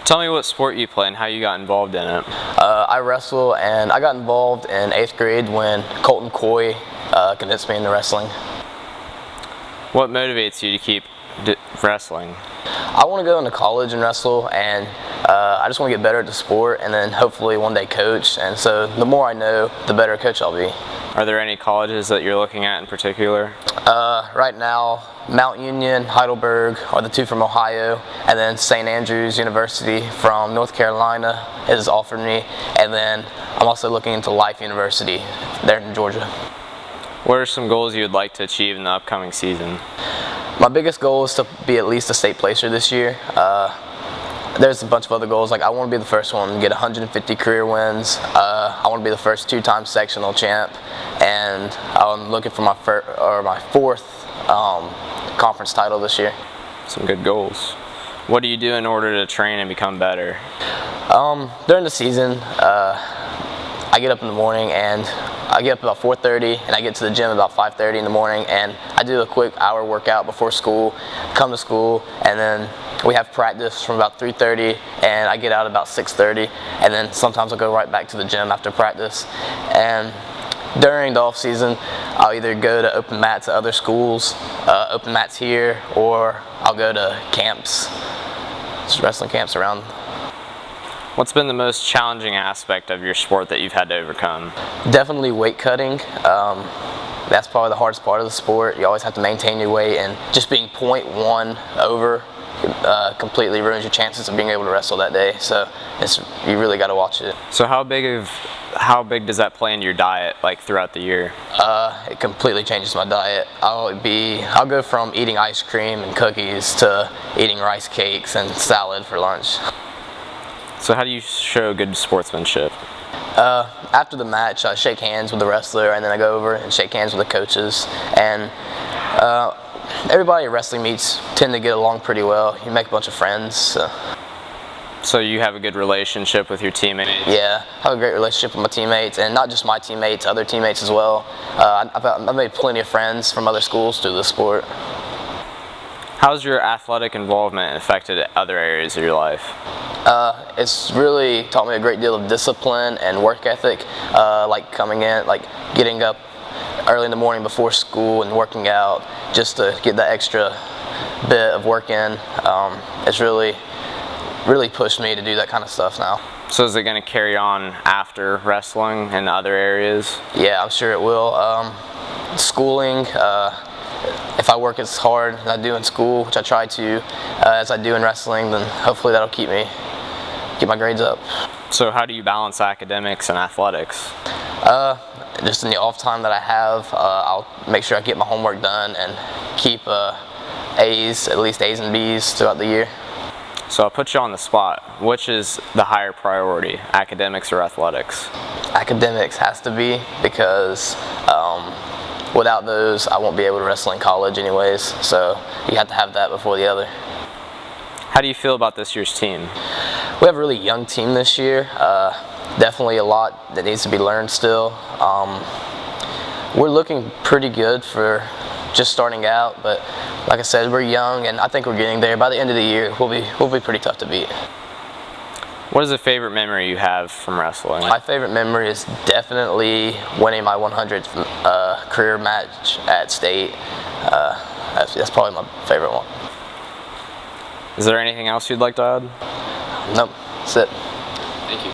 Tell me what sport you play and how you got involved in it. I wrestle, and I got involved in 8th grade when Colton Coy convinced me into wrestling. What motivates you to keep wrestling? I want to go into college and wrestle, and I just want to get better at the sport and then hopefully one day coach. And so the more I know, the better coach I'll be. Are there any colleges that you're looking at in particular? Right now, Mount Union, Heidelberg are the two from Ohio, and then St. Andrews University from North Carolina has offered me, and then I'm also looking into Life University there in Georgia. What are some goals you would like to achieve in the upcoming season? My biggest goal is to be at least a state placer this year. There's a bunch of other goals, like I want to be the first one to get 150 career wins. I want to be the first 2-time sectional champ, and I'm looking for my fourth conference title this year. Some good goals. What do you do in order to train and become better? During the season, I get up in the morning, and I get up about 4:30 and I get to the gym about 5:30 in the morning, and I do a quick hour workout before school, come to school, and then we have practice from about 3:30 and I get out about 6:30, and then sometimes I'll go right back to the gym after practice. And during the off season, I'll either go to open mats at other schools, open mats here, or I'll go to camps, just wrestling camps around. What's been the most challenging aspect of your sport that you've had to overcome? Definitely weight cutting. That's probably the hardest part of the sport. You always have to maintain your weight, and just being 0.1 over completely ruins your chances of being able to wrestle that day. So you really got to watch it. So how big does that play in your diet, like throughout the year? It completely changes my diet. I'll go from eating ice cream and cookies to eating rice cakes and salad for lunch. So how do you show good sportsmanship? After the match, I shake hands with the wrestler, and then I go over and shake hands with the coaches. And everybody at wrestling meets tend to get along pretty well. You make a bunch of friends. So you have a good relationship with your teammates? Yeah, I have a great relationship with my teammates, and not just my teammates, other teammates as well. I've made plenty of friends from other schools through the sport. How's your athletic involvement affected other areas of your life? It's really taught me a great deal of discipline and work ethic, like coming in, like getting up early in the morning before school and working out just to get that extra bit of work in. It's really pushed me to do that kind of stuff now. So is it going to carry on after wrestling in other areas? Yeah, I'm sure it will. Schooling, if I work as hard as I do in school, which I try to, as I do in wrestling, then hopefully that'll get my grades up. So how do you balance academics and athletics? Just in the off time that I have, I'll make sure I get my homework done and keep A's, at least A's and B's throughout the year. So I'll put you on the spot. Which is the higher priority, academics or athletics? Academics has to be, because without those, I won't be able to wrestle in college anyways. So you have to have that before the other. How do you feel about this year's team? We have a really young team this year. Definitely a lot that needs to be learned still. We're looking pretty good for just starting out, but like I said, we're young, and I think we're getting there. By the end of the year, we'll be pretty tough to beat. What is a favorite memory you have from wrestling? My favorite memory is definitely winning my 100th career match at state. That's probably my favorite one. Is there anything else you'd like to add? Nope, that's it.